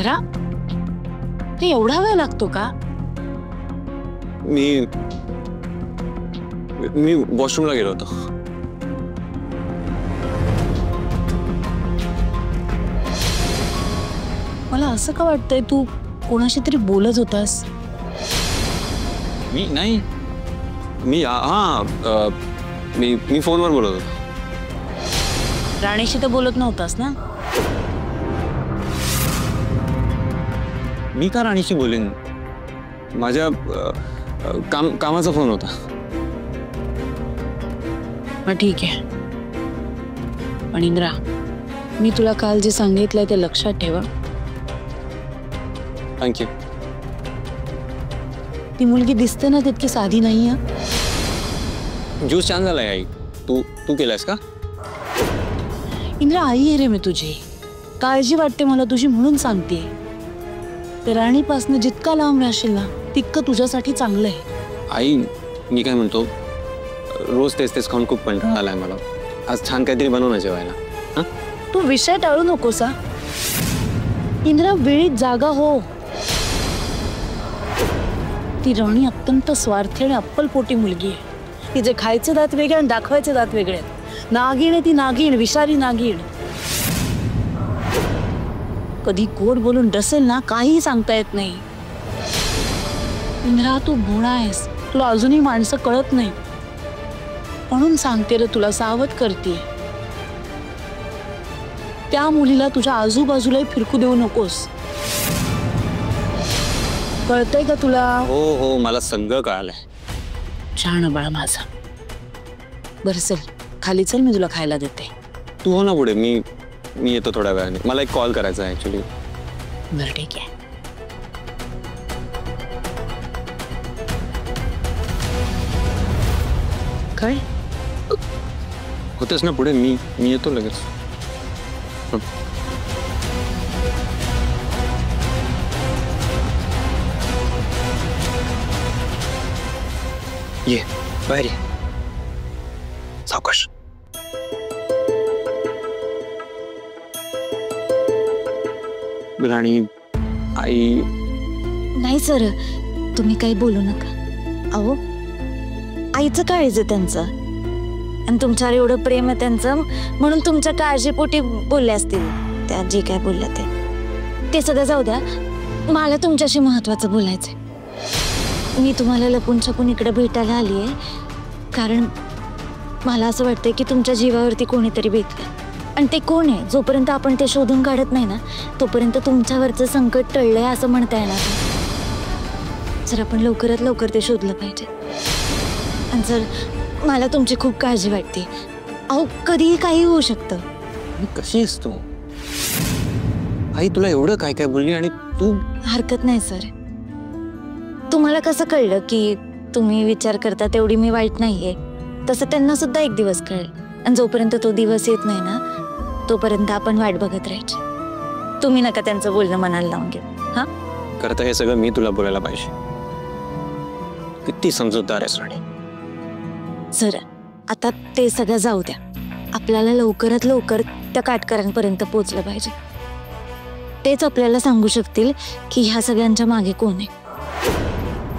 इंद्रा, ते एवढा वेळ लागतो का? मी वॉशरूमला गेलो होतो. मला असं का वाटतंय तू कोणाशी तरी बोलत होतास? मी नाही. मी फोनवर बोलत होतो. राणीशी तर बोलत नव्हतास ना? मी का राणीशी बोलेन? माझ्या कामाचा फोन होता. मग ठीक आहे. पण इंद्रा, मी तुला काल जे सांगितलंय ते लक्षात ठेवा. थँक्यू. ती मुलगी दिसते ना तितकी साधी नाहीये. ज्यूस छान झालाय आई. तू केलायस का? इंद्रा, आई आहे रे मी तुझी. काळजी वाटते मला तुझी म्हणून सांगते. ते राणीपासून जितका लांब राहशील ना तितकं तुझ्यासाठी चांगलं आहे. आई, मी काय म्हणतो, रोज तेच खाऊन खूप कंटाळा आलाय मला. आज छान काहीतरी बनव ना जेवायला. तू विषय टाळू नकोसा. इंद्रा, वेळीत जागा हो. ती राणी अत्यंत स्वार्थी आणि अप्पलपोटी मुलगी आहे. तिचे खायचे दात वेगळे आणि दाखवायचे दात वेगळे आहेत. नागिण आहे ती, नागिण, विषारी नागिण. कधी गोड बोलून डसेल ना, काही सांगता येत नाही. इंद्रा, तू भोळा आहेस. तुला अजूनही माणसं कळत नाही. म्हणून सांगते रे तुला, सावध करते. त्या मुलीला तुझ्या आजूबाजूलाही फिरकू देऊ नकोस. कळतंय का तुला? हो, मला सगळं कळालंय. छान बाळ माझा. बरं चल, खाली चल, मी तुला खायला देते. तू हो ना पुढे. मी येतो थोड्या वेळाने. मला एक कॉल करायचा आहे ऍक्च्युली. बरं ठीक आहे. काय होतेस ना पुढे. मी येतो लगेच. ये बाहेर ये. सावकाश. राणी, आई. नाही सर, तुम्ही काही बोलू नका. अहो, आईचं काळजी त्यांचं आणि तुमच्यावर एवढं प्रेम आहे त्यांचं, म्हणून तुमच्या काळजीपोटी बोलले असतील त्या जे काय बोलल्या ते सगळं जाऊ द्या. मला तुमच्याशी महत्वाचं बोलायचंय. मी तुम्हाला लपून छपून इकडे भेटायला आली आहे कारण मला असं वाटतंय की तुमच्या जीवावरती कोणीतरी बेतलंय. आणि ते कोण आहे जोपर्यंत आपण ते शोधून काढत नाही ना तोपर्यंत तुमच्यावरचं संकट टळलंय असं म्हणता येणार नाही. जर आपण लवकरात लवकर ते शोधलं पाहिजे. आणि जर मला तुमची खूप काळजी वाटते. अहो, कधीही काही होऊ शकतं. कशी आहेस तू? आई तुला एवढं काय काय बोलली आणि तू? हरकत नाही सर. तुम्हाला कसं कळलं की तुम्ही विचार करता तेवढी मी वाईट नाहीये, तसं त्यांना सुद्धा एक दिवस कळेल. आणि जोपर्यंत तो दिवस येत नाही ना तोपर्यंत आपण वाट बघत राहायची. तुम्ही नका त्यांचं बोलणं मनाला लावून घेऊ. हा, करता हे सगळं मी तुला बोलायला पाहिजे. किती समजूतदार आहेस राणी. सर, आता ते सगळं जाऊ द्या. आपल्याला लवकरात लवकर त्या काटकऱ्यांपर्यंत पोहोचलं पाहिजे. तेच आपल्याला सांगू शकतील की ह्या सगळ्यांच्या मागे कोण आहे.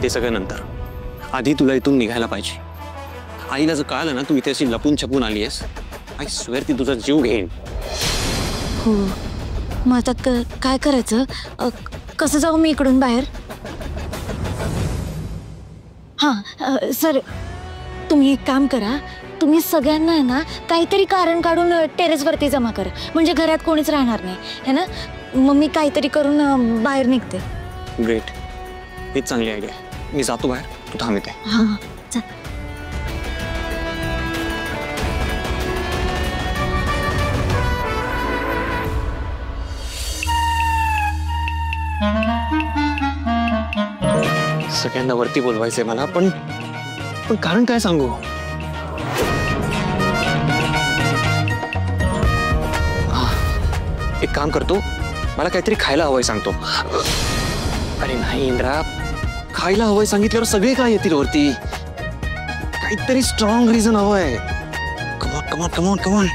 ते सगळं नंतर. आधी तुला इथून निघायला पाहिजे. आईला जर कळालं ना तू इथे अशी लपून छपून आली आहेस, आई स्वेअर ती तुझा जीव घेईन. हो, मग आता काय करायचं? कसं जाऊ मी इकडून बाहेर? हां सर, तुम्ही एक काम करा. तुम्ही सगळ्यांना आहे ना काहीतरी कारण काढून टेरेसवरती जमा करा. म्हणजे घरात कोणीच राहणार नाही है ना. मग मी काहीतरी करून बाहेर निघते. ग्रेट, हीच चांगली आयडिया. मी जातो बाहेर, तू थांब इथे. हां, चल. सगळ्यांना वरती बोलवायचंय मला, पण कारण काय सांगू? एक काम करतो, मला काहीतरी खायला हवंय सांगतो. अरे नाही इंद्रा, खायला हवंय सांगितल्यावर सगळे काय येतील वरती. काहीतरी स्ट्रॉंग रिझन हवंय. Come on come on come on come on.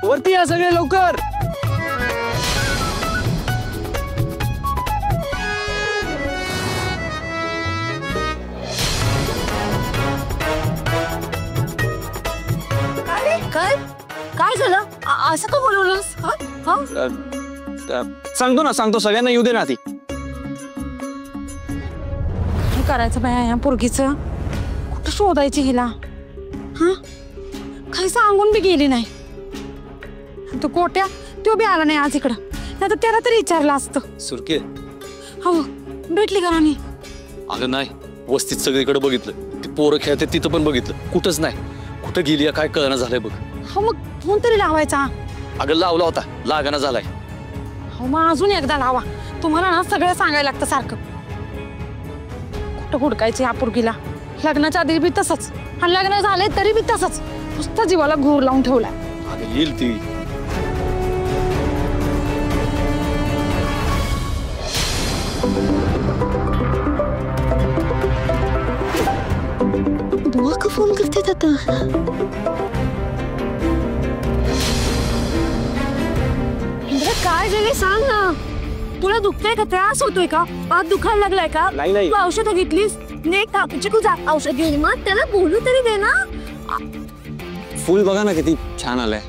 वरती या सगळे लवकर. काय काय झालं असं का बोलवलंस? सांगतो सगळ्यांना येऊ दे ना ती. काय करायचं बाया या पोरगीचं? कुठं शोधायची हिला? हा काही सांगून बी गेली नाही. तो कोट्या तो बी आला नाही आज इकडं. आता त्याला तरी विचारलं असतं. सुरके हो भेटली का राणी? अगं नाही, वस्तीत सगळीकडे बघितलं, ती पोरं खेळते तिथं पण बघितलं, कुठंच नाही. कुठं गेली काय कळना झालंय बघ. हो मग फोन तरी लावायचा. अगं लावला होता, लागाना झालाय. हो मग अजून एकदा लावा. तुम्हाला ना सगळं सांगायला लागतं सारखं. कुठं हुडकायचं या पोरगीला? लग्नाच्या आधी बी तसंच आणि लग्न झालंय तरी बी तसंच. नुसता जीवाला घोर लावून ठेवलाय. अगं येईल ती. बुवा का फोन करते आता? इंद्रा काय झाले सांग ना. तुला दुखतंय का? त्रास होतोय का? पाठ दुखायला लागलाय का? नाही. तू औषधं घेतलीस? नेक चिकू जा औषध घेऊन. मग त्याला बोलू तरी दे ना. फुल बघा ना किती छान आलंय.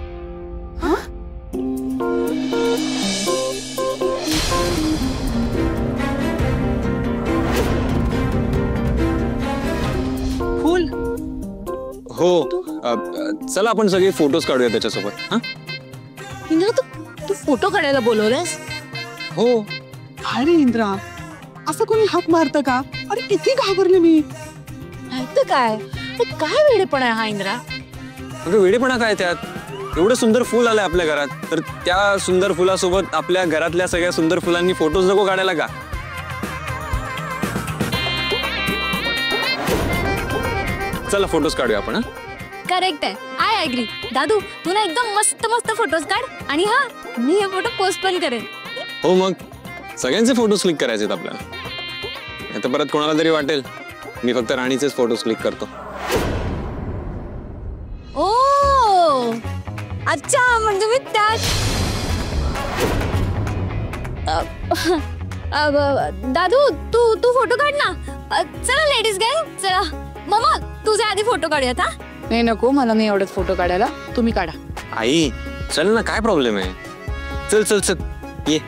फुल हो चला आपण सगळे फोटोज काढूया त्याच्यासोबत. हा इंद्रा तू फोटो काढायला बोलवलंस? हो. अरे इंद्रा असं कोणी हाक मारतं का? अरे किती घाबरले मी. नाही तर काय. काय वेडेपणा आहे हा इंद्रा. अगं वेडेपणा काय त्यात? एवढं सुंदर फुल आलंय आपल्या घरात, तर त्या सुंदर फुलासोबत आपल्या घरातल्या सगळ्या सुंदर फुलांनी फोटोज नको काढायला का? चला फोटोज काढूया आपण. करेक्ट आहे. I agri. दादू तू ना एकदम मस्त मस्त फोटोज काढ. आणि हा मी हे फोटो पोस्ट पण करेन. हो मग सगळ्यांचे फोटोज क्लिक करायचे आपल्याला. आता परत कोणाला तरी वाटेल मी फक्त राणीचेच फोटोज क्लिक करतो. ओ अच्छा, म्हणजे मी त्यात दादू तू तू फोटो काढ ना. चला लेडीज गँग चला. मम्मा तुझ्या आधी फोटो काढूयात. हा नाही नको, मला नाही आवडत फोटो काढायला. तुम्ही काढा. आई चल ना, काय प्रॉब्लेम आहे? चल चल चल ये.